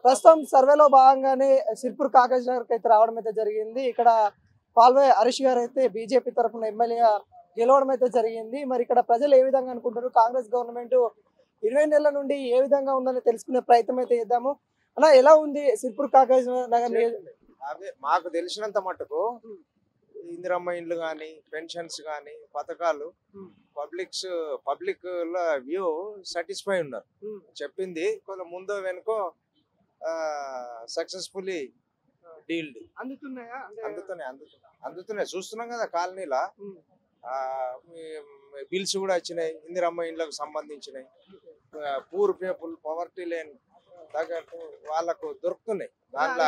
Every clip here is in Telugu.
ప్రస్తుతం సర్వేలో భాగంగానే సిర్పూర్ కాగజ్ నగర్కి అయితే రావడం అయితే జరిగింది. ఇక్కడ పాల్వే హరీష్ గారు అయితే బీజేపీ తరఫున ఎమ్మెల్యేగా గెలవడం అయితే జరిగింది. మరి ఇక్కడ ప్రజలు ఏ విధంగా అనుకుంటారు, కాంగ్రెస్ గవర్నమెంట్ 20 నెలల నుండి ఏ విధంగా ఉందని తెలుసుకునే ప్రయత్నం అయితే చేద్దాము. అలా ఎలా ఉంది సిర్పూర్ కాగజ్ నగర్? అదే మాకు తెలిసినంత మట్టుకు ఇందిరమ్మ ఇండ్లు కానీ, పెన్షన్స్ కానీ, పథకాలు పబ్లిక్ వ్యూ సాటిస్ఫై ఉన్నారు. చెప్పింది కొంత ముందో వెనుకో సక్సెస్ఫుల్లీ డీల్డ్ అందుతున్నాయి చూస్తున్నాం కదా. కాలనీలా బిల్స్ కూడా వచ్చినాయి, ఇందిరమ్మ ఇండ్లకు సంబంధించినవి. పూర్ పీపుల్, పవర్టీ లేని తగ్గట్టు వాళ్ళకు దొరుకుతున్నాయి. దాంట్లో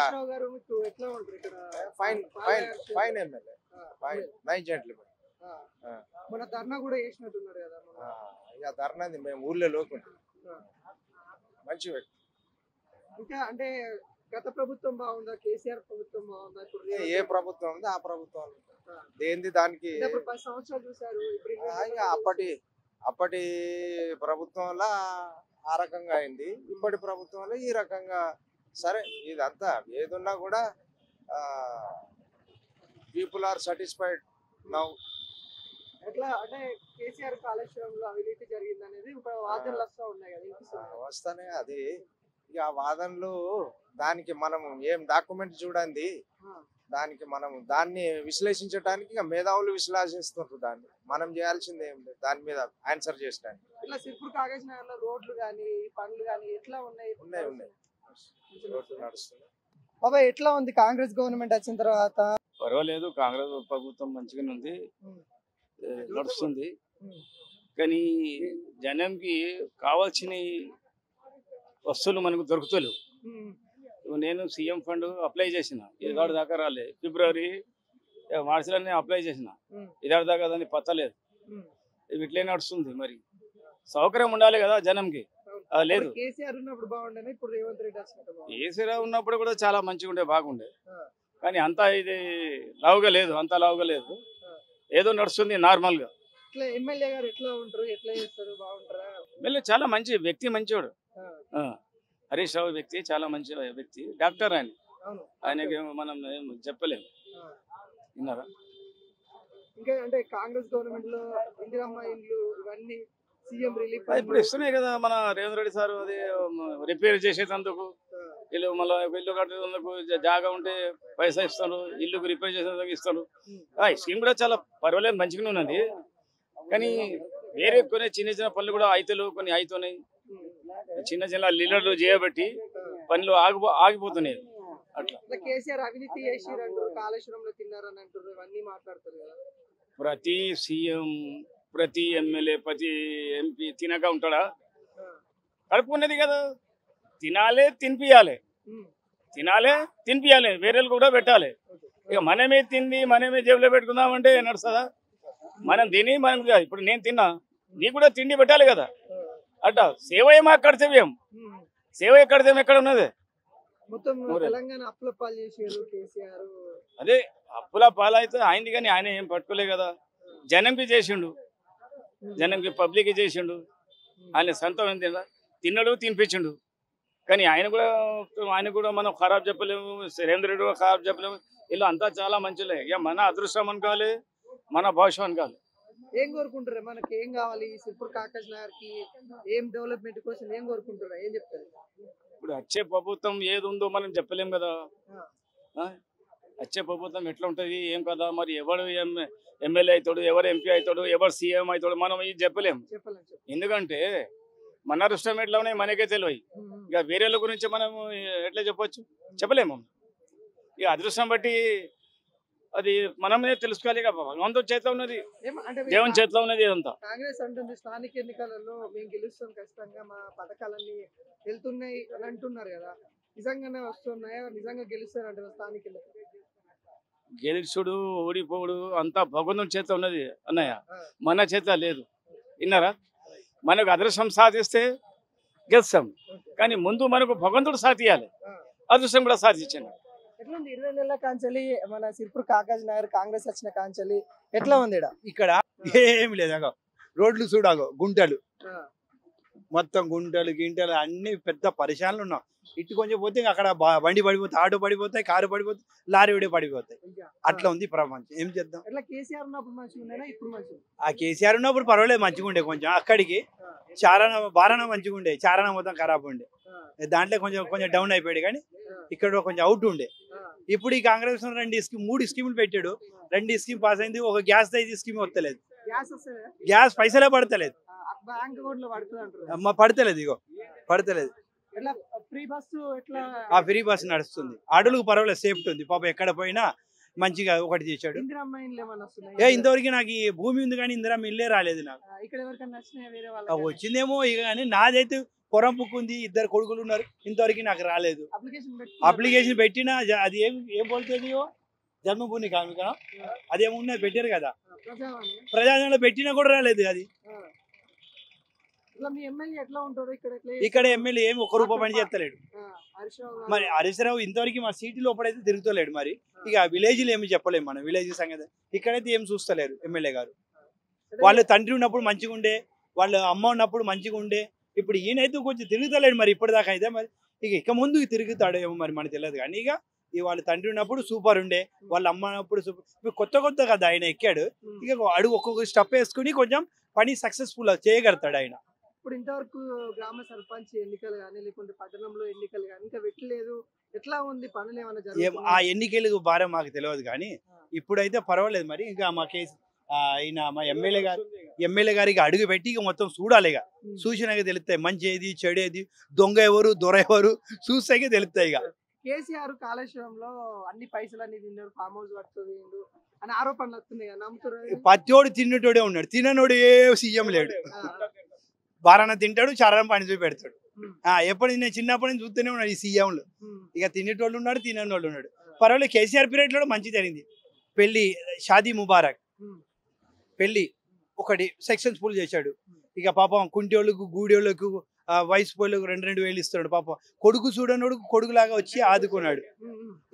ఫైన్ ఎమ్మెల్యే, నైస్ జెంట్లీమెన్. ఇక ధర్నాది మేము ఊర్లో లోకుంటాం. మంచి వ్యక్తి. ఇంకా అంటే గత ప్రభుత్వం బాగుందా, కేసీఆర్ ప్రభుత్వం బాగుందా? ఏ ప్రభుత్వం ఉంది ఆ ప్రభుత్వం దేంది దానికి 10 సంవత్సరాలు చూసారు. అప్పటి ప్రభుత్వంలో ఆ రకంగా అయింది, ఇప్పటి ప్రభుత్వంలో ఈ రకంగా. సరే, ఇదంతా ఏదున్నా కూడా పీపుల్ ఆర్ సాటిస్ఫైడ్ నౌ. ఎట్లా అంటే కేసీఆర్ కాళేశ్వరంలో అవినీతి జరిగింది అనేది ఇప్పుడు వాదనలు వస్తూ ఉన్నాయి కదా, వస్తానే. అది ఇక ఆ వాదనలు దానికి మనం ఏం డాక్యుమెంట్ చూడండి, దానికి మనం దాన్ని విశ్లేషించడానికి ఇక మేధావులు విశ్లేషిస్తుంటారు. దాన్ని మనం చేయాల్సింది ఏం లేదు, దాని మీద ఆన్సర్ చేయడానికి. ఇట్లా సిర్పూర్ కాగజ్ నగర్ లో రోడ్లు కానీ పనులు కానీ ఎట్లా ఉన్నాయి? రోడ్లు నడుస్తున్నాయి. బాబా, ఎట్లా ఉంది కాంగ్రెస్ గవర్నమెంట్ వచ్చిన తర్వాత? పర్వాలేదు, కాంగ్రెస్ ప్రభుత్వం మంచిగానే ఉంది, నడుస్తుంది. కానీ జనంకి కావాల్సిన వస్తువులు మనకు దొరుకుతలేవు. నేను సీఎం ఫండ్ అప్లై చేసిన, ఇదాడు దాకా రాలే. ఫిబ్రవరి మార్చిలోనే అప్లై చేసిన, ఇదాడు దాకా దాన్ని పత్తలేదు. ఇట్లే నడుస్తుంది. మరి సౌకర్యం ఉండాలి కదా జనంకి, లేదు. కేసీఆర్ ఉన్నప్పుడు బాగుండే, ఇప్పుడు రేవంత్ రెడ్డి కేసీఆర్ ఉన్నప్పుడు కూడా చాలా మంచిగా ఉండే, బాగుండే. కానీ అంతా ఇది లావుగా లేదు, అంత లావుగా లేదు, ఏదో నడుస్తుంది నార్మల్ గా. ఎమ్మెల్యే గారు ఎట్లా ఉంటారు, ఎట్లా చేస్తారు, బాగుంటారా? ఎమ్మెల్యే చాలా మంచి వ్యక్తి, మంచివాడు. హరీష్ రావు వ్యక్తి చాలా మంచి వ్యక్తి, డాక్టర్. ఆయనకి మనం ఏం చెప్పలేము. విన్నారా? ఇంకా అంటే కాంగ్రెస్ గవర్నమెంట్ లో ఇందిరమ్మ ఇండ్లు ఇవన్నీ సీఎం రిలీఫ్ ఇప్పుడు ఇస్తున్నాయి కదా. మన రేవంత్ రెడ్డి సార్ అది రిపేర్ చేసేందుకు, ఇల్లు మళ్ళీ ఇల్లు కట్టేందుకు జాగా ఉంటే పైసా ఇస్తారు, ఇల్లుకు రిపేర్ చేసేందుకు ఇస్తారు. ఈ స్కీమ్ కూడా చాలా పర్వాలేదు, మంచిగానే ఉన్నది. కానీ వేరే కొన్ని చిన్న చిన్న పనులు కూడా అవుతాయి, కొన్ని అవుతున్నాయి. చిన్న చిన్న లీడర్లు చేయబట్టి పనులు ఆగిపోతున్నాయి. అట్లా కేసీఆర్ అవినీతి చేసిరంటూ, కాళేశ్వరంలో తిన్నారని అంటారు, ఇవన్నీ మాట్లాడతారు కదా. ప్రతి సీఎం, ప్రతి ఎమ్మెల్యే, ప్రతి ఎంపీ తినక ఉంటాడా? కడుపుకున్నది కదా, తినాలే తినిపియాలి, తినాలే తినిపియాలి, వేరేలు కూడా పెట్టాలి. ఇక మనమే తింది మనమే జేబులో పెట్టుకుందామంటే నడుస్తుందా? మనం తిని మనం ఇప్పుడు నేను తిన్నా, నీకు కూడా తిండి పెట్టాలి కదా. అట్లా సేవయే మా కర్తవ్యం. సేవ కర్తవ్యం ఎక్కడ ఉన్నది? అదే అప్పుల పాలైతే ఆయనది, కానీ ఆయన ఏం పట్టుకోలే కదా. జనంకి చేసిండు, జనంకి పబ్లిక్ చేసిండు. ఆయన సొంతం తిన్నాడు, తినిపించిండు. కానీ ఆయన కూడా మనం ఖరాబ్ చెప్పలేము, రేవంత్ రెడ్డి కూడా ఖరాబ్ చెప్పలేము. వీళ్ళు అంతా చాలా మంచిలే. ఇక మన అదృష్టం అనుకోవాలి, మన భవిష్యత్ అనుకోవాలి. ఏం కోరుకుంటారు? మనకి ఏం కావాలి? సిర్పూర్ కాగజ్ నగర్ కి ఏం డెవలప్మెంట్ కోసం ఏం కోరుకుంటారు? ఏం చెప్తారు? ఇప్పుడు వచ్చే ప్రభుత్వం ఏది ఉందో మనం చెప్పలేం కదా. వచ్చే ప్రభుత్వం ఎట్లా ఉంటది ఏం కదా. మరి ఎవరు ఎమ్మెల్యే అవుతాడు, ఎవరు ఎంపీ అవుతాడు, ఎవరు సీఎం అవుతాడు, మనం ఇది చెప్పలేము. ఎందుకంటే మన అదృష్టం ఎట్లా ఉన్నాయి మనకే తెలియదు. ఇక వేరేల గురించి మనం ఎట్లా చెప్పొచ్చు? చెప్పలేము. ఇక అదృష్టం బట్టి అది మనమే తెలుసుకోవాలి. భగవంతుడి చేతిలో ఉన్నది, దేవుని చేతిలో ఉన్నది ఇదంతా. కాంగ్రెస్ అంటుంది స్థానిక ఎన్నికలలో మేము గెలుస్తాం, ఖచ్చితంగా మా పథకాలన్నీ వెళ్తున్నాయి అని అంటున్నారు కదా. నిజంగానే వస్తున్నాయా? నిజంగా గెలుస్తారంటారు స్థానిక ఎన్నికలు? గెలుచుడు ఓడిపోడు అంతా భగవంతుడి చేతిలో ఉన్నది అన్నయ్య, మన చేతిలో లేదు. విన్నారా? మనకు అదృష్టం సాధిస్తే గెలుస్తాం, కానీ ముందు మనకు భగవంతుడు సాధియాలి, అదృష్టం కూడా సాధించాను. ఎట్లా ఉంది 20 నెలల కాంచెలి మన సిర్పూర్ కాగజ్ నగర్ కాంగ్రెస్ వచ్చిన కాంచెలి ఎట్లా ఉంది? ఇక్కడ ఏమి లేదు, రోడ్లు చూడాగో గుంటలు మొత్తం గుంటలు గింటలు అన్ని పెద్ద పరిశాలలు ఉన్నాం. ఇటు కొంచెం పోతే అక్కడ బండి పడిపోతాయి, ఆటో పడిపోతాయి, కారు పడిపోతాయి, లారీ కూడా పడిపోతాయి. అట్లా ఉంది ప్రపంచం. ఏం చేద్దాం? ఆ కేసీఆర్ ఉన్నప్పుడు పర్వాలేదు, మంచిగా ఉండే. కొంచెం అక్కడికి బారాన మంచిగా ఉండే, చారణ మొత్తం ఖరాబ్ ఉండే. దాంట్లో కొంచెం డౌన్ అయిపోయాడు. కానీ ఇక్కడ కొంచెం అవుట్ ఉండే. ఇప్పుడు ఈ కాంగ్రెస్ 3 స్కీములు పెట్టాడు. 2 స్కీమ్ పాస్ అయింది. ఒక గ్యాస్ అయితే స్కీమ్ వస్తలేదు. గ్యాస్ పైసలే పడతలేదు. పడతలేదు. ఇగో పడతలేదు. ఫ్రీ బస్ నడుస్తుంది. ఆడోళ్ళకు పర్వాలేదు, సేఫ్టీ ఉంది. పాప ఎక్కడ పోయినా మంచిగా ఒకటి చేశాడు. ఇంతవరకు నాకు ఈ భూమి ఉంది కానీ ఇందిరా ఇల్లే రాలేదు నాకు. వచ్చిందేమో ఇక, కానీ నాదైతే పొరం పుక్కుంది. 2 కొడుకులు ఉన్నారు. ఇంతవరకు నాకు రాలేదు. అప్లికేషన్ పెట్టినా అది ఏం పోతుంది, జన్మభూమి కామిక అదేమున్నది పెట్టారు కదా, ప్రజాధనంలో పెట్టినా కూడా రాలేదు. అది ఇక్కడ ఎమ్మెల్యే ఏమి 1 రూపాయి పని చేస్తలేడు. మరి హరీష్ రావు ఇంతవరకు మా సిటీ లోపలైతే తిరుగుతలేడు. మరి ఇక విలేజ్లో ఏమి చెప్పలేము మనం. విలేజ్ సంగతి ఇక్కడైతే ఏం చూస్తలేరు ఎమ్మెల్యే గారు. వాళ్ళ తండ్రి ఉన్నప్పుడు మంచిగా ఉండే, వాళ్ళ అమ్మ ఉన్నప్పుడు మంచిగా ఉండే. ఇప్పుడు ఈయనైతే కొంచెం తిరుగుతలేడు. మరి ఇప్పటిదాకా అయితే మరి ఇక ముందుకు తిరుగుతాడు ఏమో మరి మనకు తెలియదు. కానీ ఇక వాళ్ళ తండ్రి ఉన్నప్పుడు సూపర్ ఉండే, వాళ్ళ అమ్మ ఉన్నప్పుడు సూపర్. ఇప్పుడు కొత్త కదా ఆయన ఎక్కాడు. ఇక అడుగు ఒక్కొక్క స్టెప్ వేసుకుని కొంచెం పని సక్సెస్ఫుల్ చేయగలుగుతాడు ఆయన. ఇప్పుడు ఇంతవరకు గ్రామ సర్పంచ్ ఎన్నికలు కానీ లేకుంటే పట్టణంలో ఎన్నికలు కానీ ఇంకా పెట్టలేదు. ఎట్లా ఉంది పనులు ఏమైనా జరుగుతున్నాయా? ఆ ఎన్నికలకు భారం మాకు తెలియదు. కానీ ఇప్పుడైతే పర్వాలేదు. మరి ఇంకా మా కేసు ఆయన మా ఎమ్మెల్యే గారికి అడుగు పెట్టి ఇక మొత్తం చూడాలి. ఇక చూసినాక తెలుస్తాయి మంచి ఏది చెడు ఏది, దొంగ ఎవరు దొర ఎవరు చూసాకే తెలుస్తాయి. ఇక కేసీఆర్ కాళేశ్వరంలో అన్ని పైసలన్నీ తిన్నారు, ఫామ్ హౌస్ పడుతుంది అని ఆరోపణలు వస్తున్నాయి కదా, నమ్ముతున్నారు? పత్తోడు తిన్నటోడే ఉన్నాడు, తిననోడు ఏ సీఎం లేడు. బారాన తింటాడు, చారాన పని చూపి పెడతాడు. ఎప్పుడు నేను చిన్నప్పటి నుంచి చూస్తూనే ఉన్నాడు ఈ సీఎంలు. ఇక తినేటోళ్ళు ఉన్నాడు, తిననోళ్ళు ఉన్నాడు. పర్వాలేదు. కేసీఆర్ పీరియడ్ లో మంచి జరిగింది. పెళ్లి షాదీ ముబారక్ పెళ్లి ఒకటి సక్సెస్ఫుల్ చేశాడు. ఇక పాపం కుంటోళ్ళకు గూడోళ్ళకు వయసు పోళ్ళకు 2,000 ఇస్తున్నాడు. పాపం కొడుకు చూడనోడు కొడుకులాగా వచ్చి ఆదుకున్నాడు.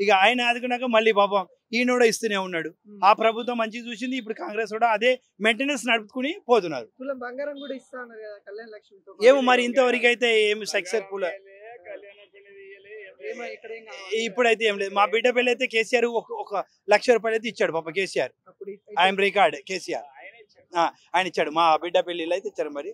ఇక ఆయన ఆదుకున్నాక మళ్ళీ పాపం ఈయనోడ ఇస్తూనే ఉన్నాడు. ఆ ప్రభుత్వం మంచిగా చూసింది. ఇప్పుడు కాంగ్రెస్ కూడా అదే మెయింటెనెన్స్ నడుపుకుని పోతున్నారు. ఏమో మరి ఇంతవరకు అయితే ఏమి సక్సెస్ఫుల్ ఇప్పుడైతే ఏం లేదు. మా బిడ్డ పెళ్లి అయితే కేసీఆర్ 1,00,000 రూపాయలు అయితే ఇచ్చాడు. పాప కేసీఆర్ ఐఎమ్ రికార్డ్ కేసీఆర్ ఆయన ఇచ్చాడు. మా బిడ్డ పెళ్లిలో అయితే ఇచ్చారు. మరి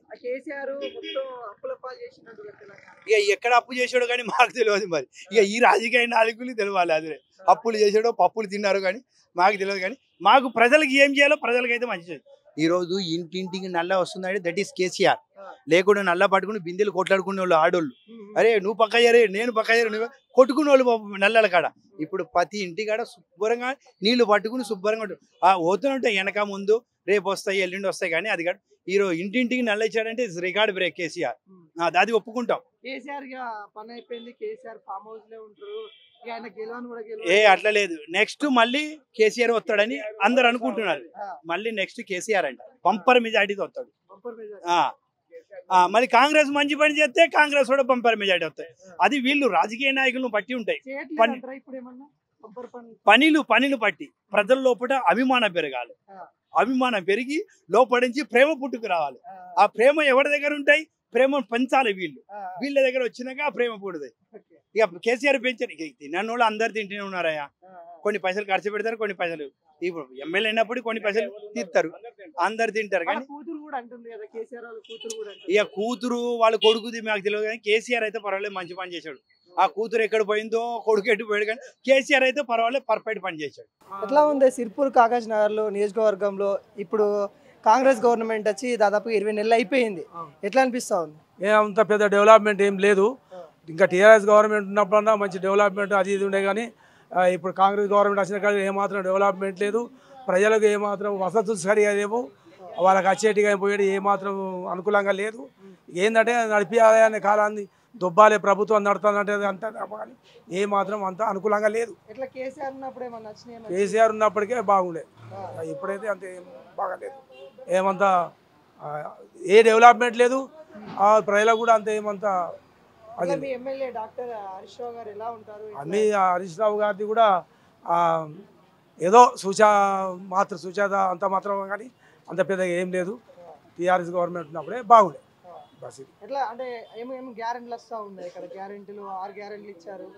ఇక ఎక్కడ అప్పు చేసాడో కానీ మాకు తెలియదు. మరి ఇక ఈ రాజకీయ నాయకులు తెలియాలి. అదే అప్పులు చేసాడో పప్పులు తిన్నారో కానీ మాకు తెలియదు. కానీ మాకు ప్రజలకు ఏం చేయాలో ప్రజలకైతే మంచిది. ఈ రోజు ఇంటింటికి నల్ల వస్తుందంటే దట్ ఈస్ కేసీఆర్. లేకుండా నల్ల పట్టుకుని బిందెలు కొట్లాడుకునే వాళ్ళు ఆడోళ్ళు. అరే నువ్వు పక్క అయ్యారే నేను పక్క అయ్యారు నువ్వు కొట్టుకునే వాళ్ళు నల్లల కాడ. ఇప్పుడు ప్రతి ఇంటికాడ శుభ్రంగా నీళ్లు పట్టుకుని శుభ్రంగా పోతున్నట్టే వెనక ముందు రేపు వస్తాయి ఎల్లుండి వస్తాయి. కానీ అది కాదు. ఈరోజు ఇంటింటికి నల్ల ఇచ్చాడంటే రికార్డ్ బ్రేక్ కేసీఆర్. అది ఒప్పుకుంటాం. కేసీఆర్ పని అయిపోయింది. కేసీఆర్ ఫామ్ హౌస్ లో ఉంటారు. అట్లా లేదు. నెక్స్ట్ మళ్ళీ కేసీఆర్ వస్తాడని అందరు అనుకుంటున్నారు. మళ్ళీ నెక్స్ట్ కేసీఆర్ అంట బంపర్ మెజార్టీతో వస్తాడు. మళ్ళీ కాంగ్రెస్ మంచి పని చేస్తే కాంగ్రెస్ కూడా బంపర్ మెజార్టీ వస్తాయి. అది వీళ్ళు రాజకీయ నాయకులను బట్టి ఉంటాయి. పనులు పట్టి ప్రజల లోపల అభిమానం పెరగాలి. అభిమానం పెరిగి లోపల నుంచి ప్రేమ పుట్టుకు రావాలి. ఆ ప్రేమ ఎవరి దగ్గర ఉంటాయి? ప్రేమ పెంచాలి. వీళ్ళ దగ్గర వచ్చినాక ఆ ప్రేమ పుడుతుంది. ఇక కేసీఆర్ పెంచారు. ఇక తినని వాళ్ళు అందరు తింటూనే ఉన్నారయ్యా. కొన్ని పైసలు ఖర్చు పెడతారు, కొన్ని పైసలు ఇప్పుడు ఎమ్మెల్యే అయినప్పుడు కొన్ని పైసలు తీస్తారు, అందరు తింటారు. కానీ ఇక కూతురు వాళ్ళ కొడుకుది మాకు తెలియదు. కానీ కేసీఆర్ అయితే పర్వాలేదు మంచి పని చేశాడు. ఆ కూతురు ఎక్కడ పోయిందో కొడుకు ఎటు పోయాడు. కానీ కేసీఆర్ అయితే పర్వాలేదు పర్ఫెక్ట్ పని చేశాడు. ఎట్లా ఉంది సిర్పూర్ కాగజ్ నగర్ లో నియోజకవర్గంలో? ఇప్పుడు కాంగ్రెస్ గవర్నమెంట్ వచ్చి దాదాపు 20 నెలలు అయిపోయింది. ఎట్లా అనిపిస్తా ఉంది? అంత పెద్ద డెవలప్మెంట్ ఏం లేదు. ఇంకా టీఆర్ఎస్ గవర్నమెంట్ ఉన్నప్పుడన్నా మంచి డెవలప్మెంట్ అది ఇది ఉండే. కానీ ఇప్పుడు కాంగ్రెస్ గవర్నమెంట్ వచ్చిన కానీ ఏమాత్రం డెవలప్మెంట్ లేదు. ప్రజలకు ఏమాత్రం వసతులు సరిగా లేవు. వాళ్ళకి వచ్చేటిగా పోయేది ఏమాత్రం అనుకూలంగా లేదు. ఏంటంటే నడిపియాలి అనే కాలాన్ని దుబ్బాలే ప్రభుత్వం నడుతుందంటే అంత కానీ ఏమాత్రం అంత అనుకూలంగా లేదు. కేసీఆర్ ఉన్నప్పటికే బాగుండే. ఇప్పుడైతే అంత బాగాలేదు. ఏమంతా ఏ డెవలప్మెంట్ లేదు. ప్రజలకు కూడా అంత ఏమంతా అన్ని హరీష్ రావు గారిది కూడా ఏదో సుజాత అంత మాత్రం కానీ అంత పెద్దగా ఏం లేదు. టీఆర్ఎస్ గవర్నమెంట్ ఉన్నప్పుడే బాగుండే. బస్ ఇది. ఎట్లా అంటే ఏమేమి గ్యారెంటీలు వస్తా ఉన్నాయి ఇక్కడ? గ్యారెంటీలు 6 గ్యారెంటీలు ఇచ్చారు.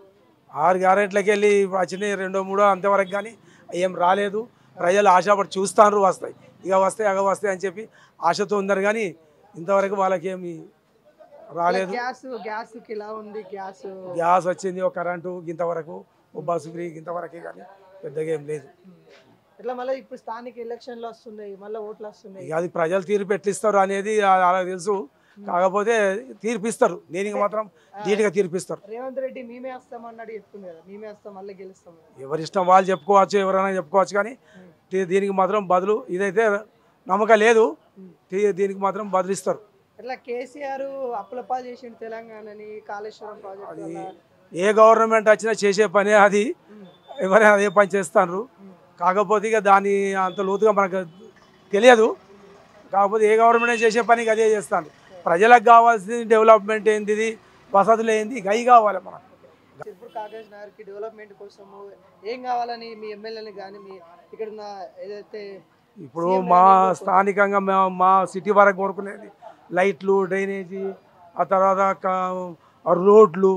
6 గ్యారెంట్లకి వెళ్ళి వచ్చినాయి 2-3 అంతవరకు, కానీ ఏం రాలేదు. ప్రజలు ఆశపడి చూస్తారు వస్తాయి, ఇక వస్తాయి అగ వస్తాయి అని చెప్పి ఆశతో ఉన్నారు, కానీ ఇంతవరకు వాళ్ళకి ఏమి రాలేదు. గ్యాస్ ఇలా ఉంది. గ్యాస్ వచ్చింది, ఒక కరెంటు ఇంతవరకు, ఓ బస్సు ఫ్రీ ఇంతవరకే, కానీ పెద్దగా ఏం లేదు. ఇట్లా మళ్ళీ ఇప్పుడు స్థానిక ఎలక్షన్లు వస్తున్నాయి, మళ్ళీ ఓట్లు వస్తున్నాయి. ఇక అది ప్రజలు తీర్పు ఎట్లిస్తారు అనేది అలా తెలుసు. కాకపోతే తీర్పిస్తారు, దీనికి మాత్రం ధీటుగా తీర్పిస్తారు. రేవంత్ రెడ్డి మేమే వస్తామన్నాడు, చెప్తుంది కదా మేమే వస్తాం మళ్ళీ గెలుస్తాం. ఎవరి ఇష్టం వాళ్ళు చెప్పుకోవచ్చు, ఎవరైనా చెప్పుకోవచ్చు, కానీ దీనికి మాత్రం బదులు ఇదైతే నమ్మకం లేదు. దీనికి మాత్రం బదులిస్తారు. ఇట్లా కేసీఆర్ అప్పులపాలు చేసిండు తెలంగాణని, కాళేశ్వరం ప్రాజెక్టు. ఏ గవర్నమెంట్ వచ్చినా చేసే పనే అది, ఎవరైనా అదే పని చేస్తారు. కాకపోతే ఇక దాని అంత లోతుగా మనకు తెలియదు. కాకపోతే ఏ గవర్నమెంట్ చేసే పనికి అదే చేస్తాను. ప్రజలకు కావాల్సింది డెవలప్మెంట్ ఏంటిది, వసతులు ఏంది, గై కావాలి మనకు. సిర్పూర్ కాగజ్ నగర్కి డెవలప్మెంట్ కోసము ఏం కావాలని మీ ఎమ్మెల్యేని కానీ మీ ఇక్కడ ఉన్న ఏదైతే ఇప్పుడు మా స్థానికంగా మా సిటీ వరకు కోరుకునేది లైట్లు, డ్రైనేజీ, ఆ తర్వాత రోడ్లు,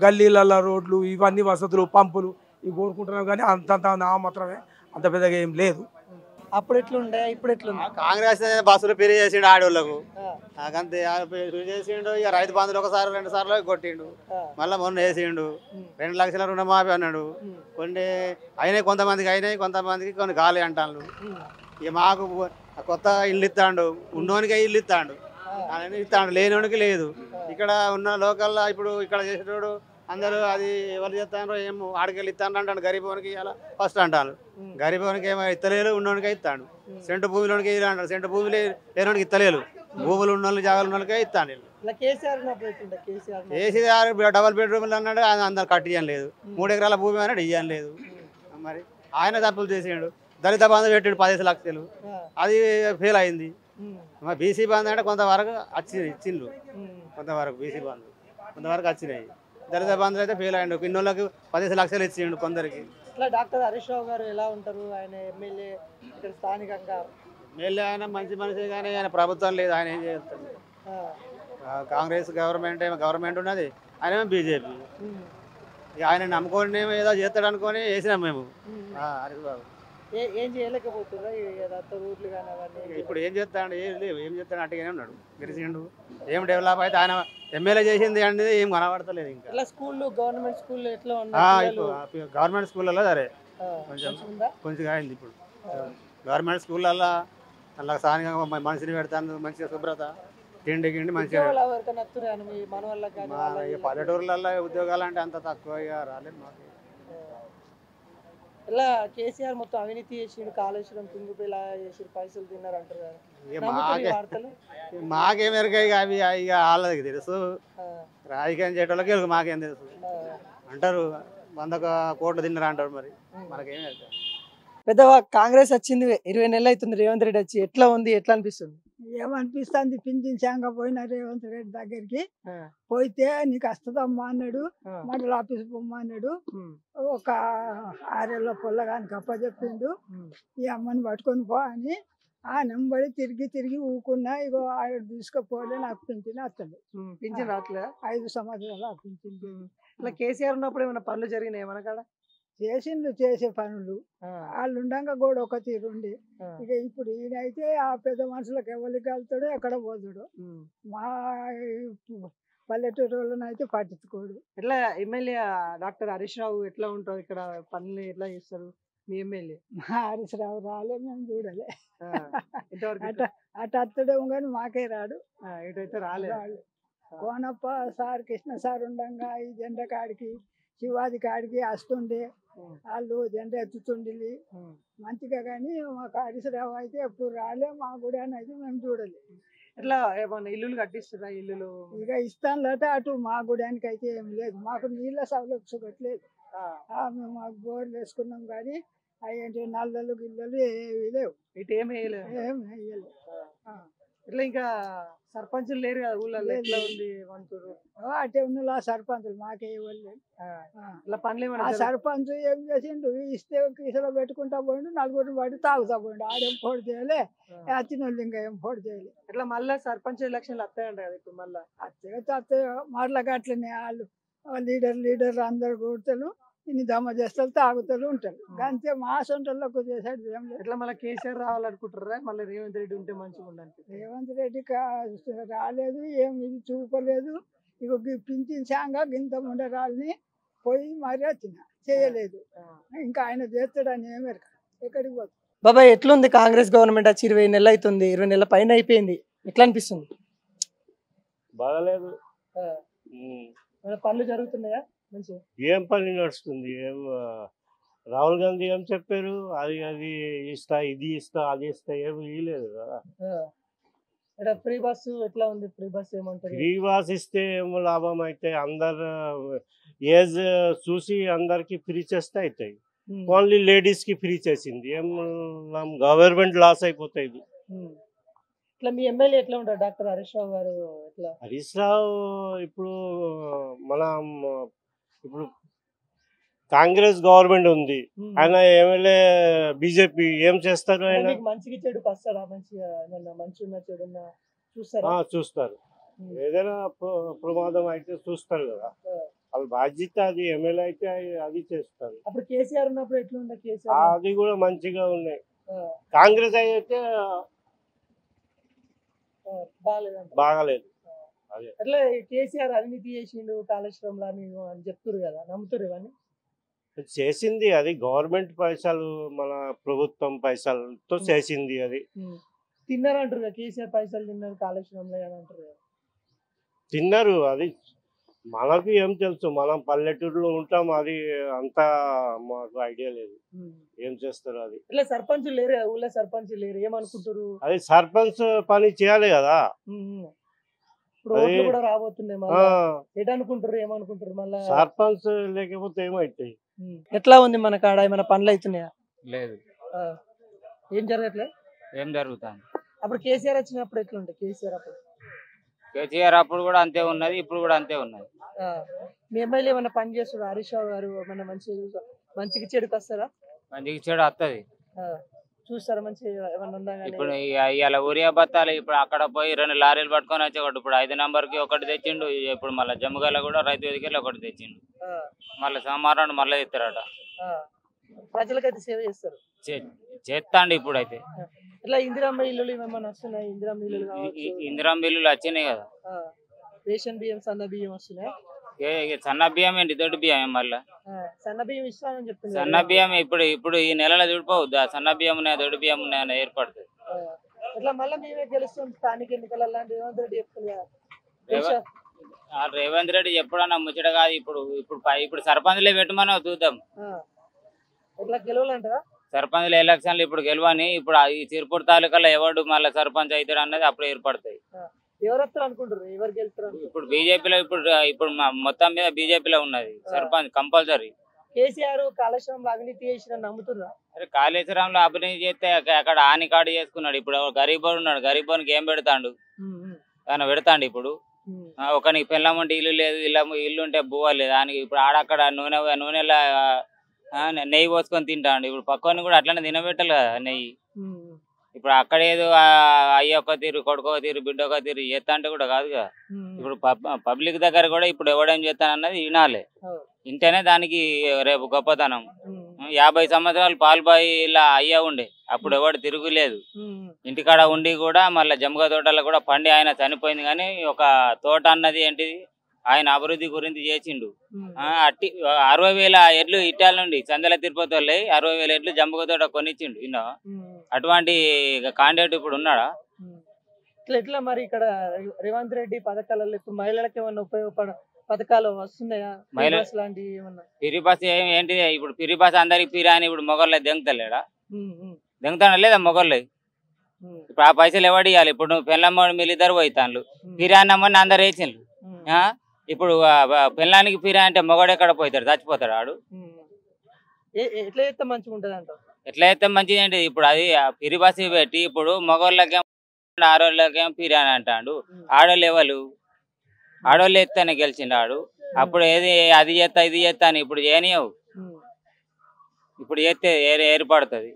గల్లీలలో రోడ్లు, ఇవన్నీ వసతులు, పంపులు ఇవి కోరుకుంటున్నాం. కానీ అంతంత నా మాత్రమే, అంత పెద్దగా ఏం లేదు. అప్పుడు ఎట్లుండే ఇప్పుడు ఎట్లుంది? కాంగ్రెస్ బస్సులు పెరిగి చేసిండు ఆడోళ్ళకు, నాకంతే చేసిండు. ఇక రైతు బంధువులు 1-2 సార్లు కొట్టిండు. మళ్ళీ మొన్న వేసిండు 2 లక్షల రుణమాఫీ అన్నాడు. కొన్ని అయినాయి, కొంతమందికి అయినాయి, కొంతమందికి కొన్ని గాలి అంటాను. ఇక మాకు కొత్త ఇల్లు ఇస్తాడు, ఉన్నోనికి ఇల్లు ఇస్తాడు, ఇస్తాడు, లేనివానికి లేదు. ఇక్కడ ఉన్న లోకల్లో ఇప్పుడు ఇక్కడ చేసేటోడు అందరూ అది ఎవరు చేస్తారో ఏమో ఆడికెళ్ళి ఇస్తాను అంటాడు. గరీబోనికి ఇలా ఫస్ట్ అంటాను, గరీబోనికి ఏమో ఇత్తలేరు, ఉన్నోనికే ఇస్తాడు. సెంటు భూమిలోనికి అంటాడు, సెంటు భూమి లేనోనికి ఇత్తలేరు, భూములు ఉన్న వాళ్ళు జాగాలు ఉన్న వాళ్ళకే ఇస్తాను. కేసీఆర్ డబల్ బెడ్రూమ్లు అన్నాడు, అందరు కట్టియని లేదు. 3 ఎకరాల భూమి అన్నాడు, ఇయ్యని లేదు. మరి ఆయన తప్పులు చేసాడు. దళిత బంధు పెట్టాడు 15 లక్షలు, అది ఫెయిల్ అయింది. మరి బీసీ బంధు అంటే కొంతవరకు ఇచ్చిండ్రు, కొంతవరకు బీసీ బంధు కొంతవరకు వచ్చినాయి. దళిత బంధువులు అయితే ఫెయిల్ అయ్యిండు. ఇన్నోళ్ళకి 15 లక్షలు ఇచ్చిండు కొందరికి. ఇట్లా డాక్టర్ హరీష్ రావు గారు ఎలా ఉంటారు? ఆయన ఎమ్మెల్యే ఇక్కడ స్థానికంగా. ఎమ్మెల్యే ఆయన మంచి మనిషి, కానీ ఆయన ప్రభుత్వం లేదు, ఆయన ఏం చేస్తాడు? కాంగ్రెస్ గవర్నమెంట్ ఉన్నది, ఆయన ఏమో బీజేపీ. ఇక ఆయన నమ్ముకొని ఏదో చేస్తాడు అనుకొని వేసినాం మేము హరీష్ బాబు. ఏం చేయలేకపోతున్నా రోడ్లు కానీ అవన్నీ? ఇప్పుడు ఏం చేస్తాడు? ఏం చేస్తాడు? అట్టుగానే ఉన్నాడు, గెలిచిండు. ఏం డెవలప్ అయితే ఆయన ఎమ్మెల్యే చేసింది అనేది ఏం కనబడతలేదు. ఇంకా స్కూళ్ళు, గవర్నమెంట్ స్కూల్ ఎట్లా ఉన్నాయి? గవర్నమెంట్ స్కూళ్ళలో సరే కొంచెం అయింది. ఇప్పుడు గవర్నమెంట్ స్కూళ్ళల్లో అలా స్థానికంగా మనిషిని పెడతాను, మంచిగా శుభ్రత, తిండి మంచిగా. పల్లెటూరులలో ఉద్యోగాలు అంటే అంత తక్కువ, ఇక రాలేదు మాకు. ఇలా కేసీఆర్ మొత్తం అవినీతి చేసిండు, కాళేశ్వరం తుంగిపోయేలా చేసి పైసలు తిన్నారు అంటారు కదా. మాకేం ఎరగాయి అవి, ఇక వాళ్ళకి తెలుసు. రాజకీయం చేయటోళ్ళకి మాకేం తెలుసు అంటారు. 100 కోట్లు తిన్నారు అంటారు, మరి మనకేం ఎరగదు. పెద్దవా కాంగ్రెస్ వచ్చింది 20 నెలలు అవుతుంది, రేవంత్ రెడ్డి వచ్చి ఎట్లా ఉంది, ఎట్లా అనిపిస్తుంది? ఏమనిపిస్తుంది? పింఛన్ శాంగ పోయిన రేవంత్ రెడ్డి దగ్గరికి పోయితే నీకు వస్తుందమ్మా అన్నాడు, మండల ఆఫీస్ పొమ్మ అన్నాడు. ఒక 6 ఏళ్ళ పొల్లగానికి అప్పచెప్పిండు, ఈ అమ్మని పట్టుకొని పో అని. ఆ నెంబడి తిరిగి ఊకున్నా. ఇగో ఆయన తీసుకుపోలే, నాకు పింఛన్ వస్తుంది. పింఛన్ రావట్లేదు 5 సంవత్సరాలు పింఛన్. ఇట్లా కేసీఆర్ ఉన్నప్పుడు ఏమైనా పనులు జరిగినాయి మన కాడ? చేసిండు, చేసే పనులు. వాళ్ళు ఉండగా కూడా ఒక తీరుండి. ఇక ఇప్పుడు ఈయన అయితే ఆ పెద్ద మనుషులకు ఎవరికి వెళ్తాడో ఎక్కడ పోతాడు. మా పల్లెటూరు వాళ్ళని అయితే పట్టించుకోడు. ఎట్లా ఎమ్మెల్యే డాక్టర్ హరీష్ రావు ఎట్లా ఉంటారు? ఇక్కడ పనులు ఎట్లా చేస్తారు మీ ఎమ్మెల్యే? హరీష్ రావు రాలే, మేము చూడలే. అటు అత్తడేమో కానీ మాకే రాడు. ఇటైతే రాలేదు. కోనప్ప సార్, కృష్ణ సార్ ఉండగా ఈ జెండా కాడికి, శివాజీ కాడికి వస్తుండే, వాళ్ళు జెండా ఎత్తుతుండే మంచిగా. కానీ మాకు హరీష్ రావు అయితే ఎప్పుడు రాలే, మా గుడి అయితే మేము చూడలే. ఎట్లా ఏమన్నా ఇల్లులు కట్టిస్తున్నా? ఇల్లులు ఇక ఇస్తానులట, అటు మా గుడానికి అయితే ఏం లేదు. మాకు నీళ్ళ సౌలభ్యం పెట్టలేదు. మేము మాకు బోర్లు వేసుకున్నాం, కానీ అవి ఏంటి నల్లలు గిల్లలు ఏవి లేవు. ఇటు ఏమి వేయలేదు. ఏం వేయలేదు. ఇట్లా ఇంకా సర్పంచులు లేరు కదా ఊళ్ళో ఎట్లా ఉంది ఏమంటారు అటే ఉన్న సర్పంచులు మాకే ఇవ్వలేదు ఇట్లా పనులు ఆ ఏమైనా సర్పంచ్ ఏం చేసిండు ఇస్తే కీసలో పెట్టుకుంటా పోయిండు నలుగురిని పడి తాగుతా పోయిండు ఆడేం పోటీ చేయలే వచ్చిన వాళ్ళు ఇంకా ఏం పోటీ చేయలే ఇట్లా మళ్ళా సర్పంచ్ ఎలక్షన్లు వస్తాయంట కదా ఇప్పుడు మళ్ళా అత్తే మరలా అట్లనే వాళ్ళు లీడర్ అందరు కూర్చొని ఇన్ని దమ్మ చేస్తారు తాగుతారు ఉంటారు అంతే మా సొంతలకు చేసేది ఏం లేదు. ఇట్లా మళ్ళీ కేసీఆర్ రావాలనుకుంటారా మళ్ళీ రేవంత్ రెడ్డి ఉంటే మంచిగా ఉండడానికి రేవంత్ రెడ్డి రాలేదు ఏం ఇది చూపలేదు ఇక పింఛన్ సాంగా గింత ఉండరాలని పోయి మరీ వచ్చిన చేయలేదు ఇంకా ఆయన చేస్తాడని ఏమి ఎక్కడికి పోతుంది. బాబాయ్ ఎట్లుంది కాంగ్రెస్ గవర్నమెంట్ వచ్చి 20 నెలలు అవుతుంది 20 నెలల పైన అయిపోయింది ఎట్లా అనిపిస్తుంది బాగలేదు. పనులు జరుగుతున్నాయా మంచిగా ఏం పని నడుస్తుంది? ఏం రాహుల్ గాంధీ ఏం చెప్పారు? అది అది ఇస్తా ఇది ఇస్తా అది ఇస్తా ఏమి ఇవ్వలేదు కదా. ఇక్కడ ఫ్రీ బస్సు ఎట్లా ఉంది ఫ్రీ బస్ ఏమంటారు ఫ్రీ బాస్ ఇస్తే ఏం లాభం అయితే అందరు ఏజ్ చూసి అందరికి ఫ్రీ చేస్తే అవుతాయి. ఓన్లీ లేడీస్ కి ఫ్రీ చేసింది ఏం గవర్నమెంట్ లాస్ అయిపోతాయి. ఇట్లా మీ ఎమ్మెల్యే ఎట్లా ఉంటారు డాక్టర్ హరీష్ రావు గారు ఎట్లా హరీష్ రావు ఇప్పుడు మనం ఇప్పుడు కాంగ్రెస్ గవర్నమెంట్ ఉంది, ఆయన ఎమ్మెల్యే బీజేపీ ఏం చేస్తారు? ఆయన మంచిగా చెడుకు వస్తాడా మంచిగా మంచి ఉన్న చెడున్నా చూస్తారా? చూస్తారు. ఏదైనా ప్రమాదం అయితే చూస్తారు కదా, వాళ్ళ బాధ్యత అది. ఎమ్మెల్యే అయితే అది చేస్తారు. అప్పుడు కేసీఆర్ ఉన్నప్పుడు ఎట్లా ఉండే కేసీఆర్ అది కూడా మంచిగా ఉన్నాయి. కాంగ్రెస్ అయితే బాగాలేదు. అట్లా కేసీఆర్ అవినీతి చేసిండు కాళేశ్వరంలో అని చెప్తురు కదా నమ్ముతారు ఇవన్నీ? చేసింది అది గవర్నమెంట్ పైసలు, మన ప్రభుత్వం పైసలతో చేసింది. అది తిన్నారంటారు కదా కేసీఆర్ పైసలు తిన్నారు కాళేశ్వరంలో అని అంటారు కదా. తిన్నారు. అది మనకు ఏం తెలుసు, మనం పల్లెటూరులో ఉంటాం. అది అంతా మాకు ఐడియా లేదు ఏం చేస్తారు. అది ఇట్లా సర్పంచ్ లేరు ఊళ్ళో సర్పంచ్ లేరు ఏమనుకుంటారు? అది సర్పంచ్ పని చేయాలి కదా. ఇప్పుడు ఓట్లు కూడా రాబోతున్నాయి మళ్ళీ ఏటనుకుంటారు ఏమనుకుంటారు మళ్ళీ? సర్పంచ్ లేకపోతే ఏమవుతాయి? ఎట్లా ఉంది మన కాడ ఏమైనా పనులు అవుతున్నాయా? లేదు. ఏం జరగట్లే? ఏం జరుగుతుంది? అప్పుడు కేసీఆర్ వచ్చినప్పుడు ఎట్లుంటాయి? కేసీఆర్ అప్పుడు కూడా అంతే ఉన్నది, ఇప్పుడు కూడా అంతే ఉన్నది. మీ ఎమ్మెల్యే ఏమైనా పని చేస్తారు హరీష్ రావు గారు? ఏమైనా మంచిగా చెడుకు వస్తారా? మంచిగా చెడు వస్తుంది. చూస్తారా మంచిగా ఏమన్నా ఉందా? ఇప్పుడు ఇవాళ ఊరియా బత్తాలు ఇప్పుడు అక్కడ పోయి 2 లారీలు పట్టుకొని వచ్చి ఒకటి ఇప్పుడు 5 నంబర్కి ఒకటి తెచ్చిండు. ఇప్పుడు మళ్ళీ జమ్మగల్ల కూడా రైతు వేదికలో ఒకటి తెచ్చిండు. మళ్ళీ సోమవారం మళ్ళీ తెస్తారట. ప్రజలకైతే సేవ చేస్తారు, చేస్తాండి. ఇప్పుడైతే ఇట్లా ఇందిరమ్మ ఇల్లులు ఏమన్నా వస్తున్నాయి? ఇందిరమ్మ ఇల్లులు వచ్చినాయి కదా. రేషన్ బియ్యం సన్న బియ్యం వస్తున్నాయి. సన్న బియ్యం ఏంటి దొడ్డు బియ్యం? మళ్ళీ సన్న బియ్యం ఇస్తానని చెప్తుంది. సన్న బియ్యం ఇప్పుడు ఈ నెలలో చూడిపోవద్దు. సన్న బియ్యం ఉన్నాయి దొడ్డు బియ్యం ఉన్నాయని ఏర్పడుతుంది. ఇట్లా మళ్ళీ మేమే గెలుస్తాం స్థానిక ఎన్నికల లాంటి రేవంత్ రెడ్డి చెప్తుంది. రేవంత్ రెడ్డి ఎప్పుడన్నా ముచ్చట కాదు. ఇప్పుడు సర్పంచ్లే పెట్టమని చూద్దాం. ఇట్లా గెలవాలంటారా? సర్పంచ్ల ఎలక్షన్లు ఇప్పుడు గెలవని. ఇప్పుడు ఈ తిరుపూర్ తాలూకాలో ఎవడు మళ్ళీ సర్పంచ్ అవుతాడు అన్నది అప్పుడు ఏర్పడతాయి. ఎవరు వస్తారు అనుకుంటారు? ఎవరు గెలుస్తారు? ఇప్పుడు బీజేపీలో ఇప్పుడు మొత్తం మీద బీజేపీలో ఉన్నది సర్పంచ్ కంపల్సరీ. కేసీఆర్ కాళేశ్వరంలో అవినీతి చేసిన నమ్ముతున్నా? అరే కాళేశ్వరంలో అవినీతి చేస్తే అక్కడ హాని కార్డు చేసుకున్నాడు. ఇప్పుడు గరీబోడు ఉన్నాడు, గరీబోనికి ఏం పెడతాడు? ఆయన పెడతాండు. ఇప్పుడు ఒకనికి పెళ్ళం ఉంటే ఇల్లు లేదు, ఇల్లు ఉంటే బువ్వ లేదు. దానికి ఇప్పుడు ఆడక్కడ నూనెలా నెయ్యి పోసుకొని తింటాడు. ఇప్పుడు పక్కని కూడా అట్లనే తినబెట్టాలి కదా నెయ్యి. ఇప్పుడు అక్కడ ఏదో అయ్య ఒక తీరు కొడుకు ఒక తీరు బిడ్డ ఒక తీరు చేస్తా అంటే కూడా కాదు కదా. ఇప్పుడు పబ్లిక్ దగ్గర కూడా ఇప్పుడు ఎవడేం చేస్తానన్నది వినాలి. ఇంటనే దానికి రేపు గొప్పతనం. 50 సంవత్సరాలు పాల్బాయి ఇలా అయ్యా ఉండే అప్పుడు ఎవడు తిరుగులేదు. ఇంటికాడ ఉండి కూడా మళ్ళీ జమ్మగ తోటలో కూడా పండి ఆయన చనిపోయింది. కానీ ఒక తోట అన్నది ఏంటిది ఆయన అభివృద్ధి గురించి చేసిండు. 60,000 ఎడ్లు ఇట్టాల నుండి చందల తిరుపతి వాళ్ళు 60,000 ఎడ్లు జమ్మగ తోట కొనిచ్చిండు. ఇన్నో అటువంటి కాండిడేట్ ఇప్పుడు ఉన్నాడా? ఎట్లా మరి ఇక్కడ రేవంత్ రెడ్డి పథకాలలో ఇప్పుడు మహిళలకు ఏమన్నా ఉపయోగపడ పథకాలు వస్తున్నాయా? లాంటివి ఏమన్నా? పిరిబాస్ ఏంటి? ఇప్పుడు పిరిబాస్ అందరికి పిరా అని ఇప్పుడు మొగళ్ళ దెంగుతలేడా? దెంగుతాడా లేదా మొగళ్ళు? ఇప్పుడు ఆ పైసలు ఎవడు ఇవ్వాలి? ఇప్పుడు నువ్వు పెళ్ళమ్మ మీరిద్దరు పోయితాను పిరాన్నమ్మని అందరు వేసిండ్రు. ఇప్పుడు పెళ్ళానికి పిరా అంటే మొగడు ఎక్కడ పోతాడు? చచ్చిపోతాడు ఆడు. ఎట్లా చేస్తే మంచిగా ఉంటుంది అంట? ఎట్లా చేస్తే మంచిది ఏంటి? ఇప్పుడు అది పిరిబాసి పెట్టి ఇప్పుడు మొగళ్ళకి ఆడోళ్ళకేమో పిరాని అంటాడు. ఆడోళ్ళు ఎవరు? ఆడోళ్ళు ఎత్తానే గెలిచిండు ఆడు. అప్పుడు ఏది అది చేస్తా ఇది చేస్తా అని ఇప్పుడు చేయనియవు. ఇప్పుడు చేస్తే ఏర్పడుతుంది.